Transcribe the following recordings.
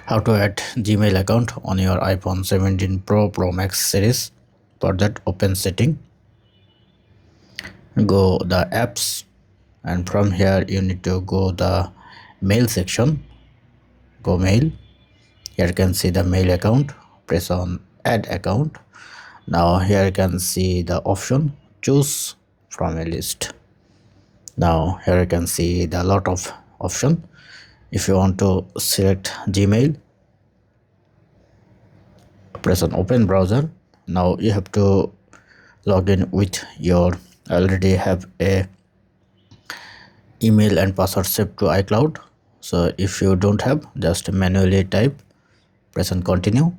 How to add Gmail account on your iPhone 17 Pro Max series. For that, open setting, go the apps, and from here you need to go the mail section. Go mail. Here you can see the mail account. Press on add account. Now here you can see the option choose from a list. Now here you can see the lot of option. If you want to select Gmail, press on open browser. Now you have to log in with your already have a email and password saved to iCloud. So if you don't have, just manually type, press on continue,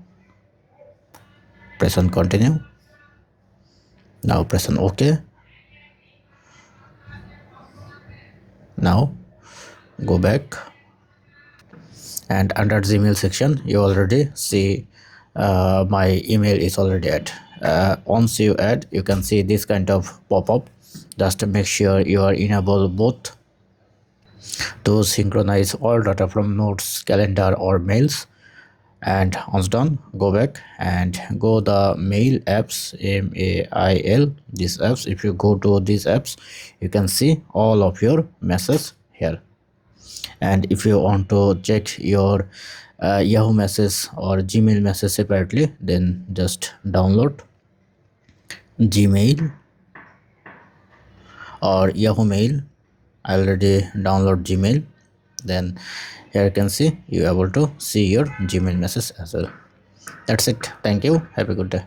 press on continue. Now press on OK. Now go back, and under Gmail section you already see my email is already add. Once you add, you can see this kind of pop-up. Just make sure you are enable both to synchronize all data from notes, calendar or mails. And once done, go back and go the mail apps, mail, these apps. If you go to these apps, you can see all of your messages here. And if you want to check your Yahoo message or Gmail message separately, then just download Gmail or Yahoo Mail. I already download Gmail. Then here you can see you able to see your Gmail message as well. That's it. Thank you. Have a good day.